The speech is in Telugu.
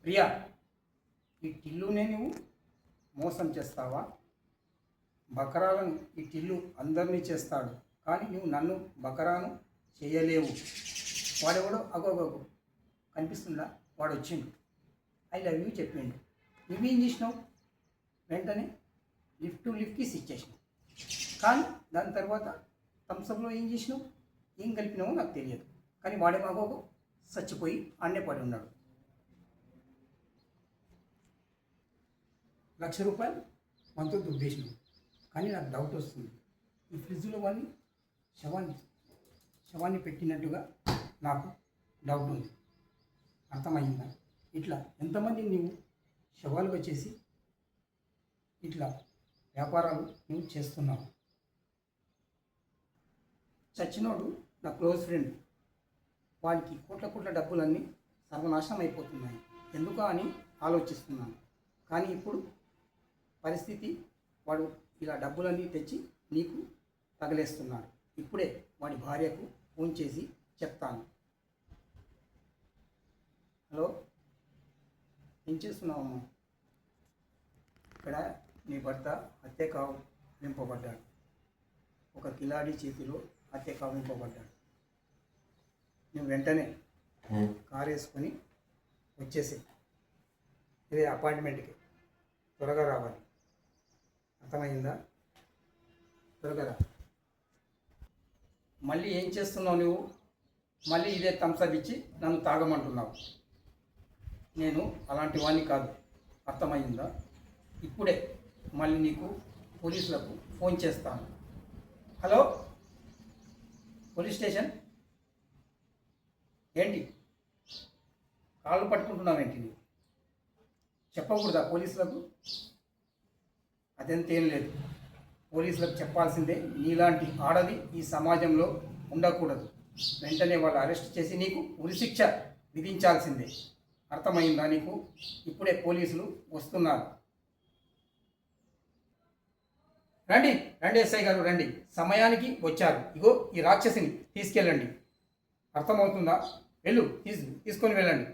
ప్రియా, ఈ టిల్లునే నువ్వు మోసం చేస్తావా? బకరాలను ఈ టిల్లు అందరినీ చేస్తాడు, కానీ నువ్వు నన్ను బకరాను చేయలేవు. వాడెవడో అగోగోగో కనిపిస్తుందా? వాడు వచ్చిండు, ఐ లవ్ యూ చెప్పిండు. నువ్వేం చేసినావు? వెంటనే లిఫ్ట్ కిస్ ఇచ్చేసినావు. కానీ దాని తర్వాత థమ్స్అప్లో ఏం చేసినావు, ఏం కలిపినావో నాకు తెలియదు. కానీ వాడేమో అగోగో చచ్చిపోయి అన్నే పడి ఉన్నాడు. ₹1,00,000 మనతో దుబ్బేసినావు. కానీ నాకు డౌట్ వస్తుంది, ఈ ఫ్రిడ్జ్లో వాడిని శవాన్ని పెట్టినట్టుగా నాకు డౌట్ ఉంది. అర్థమైందా? ఇట్లా ఎంతమంది నువ్వు శవాలుగా చేసి ఇట్లా వ్యాపారాలు నువ్వు చేస్తున్నావు. చచ్చినోడు నా క్లోజ్ ఫ్రెండ్, వాడికి కోట్ల డబ్బులన్నీ సర్వనాశనం అయిపోతున్నాయి. ఎందుకు అని ఆలోచిస్తున్నాను. కానీ ఇప్పుడు పరిస్థితి, వాడు ఇలా డబ్బులన్నీ తెచ్చి నీకు తగలేస్తున్నాడు. ఇప్పుడే వాడి భార్యకు ఫోన్ చేసి చెప్తాను. హలో, ఏం చేస్తున్నావమ్మా? ఇక్కడ నీ భర్త హత్య కావింపబడ్డాడు. ఒక కిలాడి చేతిలో హత్య కావింపబడ్డాడు. నువ్వు వెంటనే కారు వేసుకొని వచ్చేసి ఇదే అపాయింట్మెంట్కి త్వరగా రావాలి. అర్థమైందా? త్వరగా రా. మళ్ళీ ఏం చేస్తున్నావు నువ్వు? మళ్ళీ ఇదే థమ్స్అప్ ఇచ్చి నన్ను తాగమంటున్నావు. నేను అలాంటి వాడిని కాదు. అర్థమైందా? ఇప్పుడే మళ్ళీ నీకు పోలీసులకు ఫోన్ చేస్తాను. Hello, police station. ఏంటి కాళ్ళు పట్టుకుంటున్నావేంటి? నువ్వు చెప్పకూడదా పోలీసులకు? అదంతేం లేదు, పోలీసులకు చెప్పాల్సిందే. నీలాంటి ఆడది ఈ సమాజంలో ఉండకూడదు. వెంటనే వాళ్ళు అరెస్ట్ చేసి నీకు ఉరిశిక్ష విధించాల్సిందే. అర్థమైందా నీకు? ఇప్పుడే పోలీసులు వస్తున్నారు. రండి ఎస్ఐ గారు, రండి. సమయానికి వచ్చారు. ఇగో ఈ రాక్షసిని తీసుకెళ్ళండి. అర్థమవుతుందా? తీసుకొని వెళ్ళండి.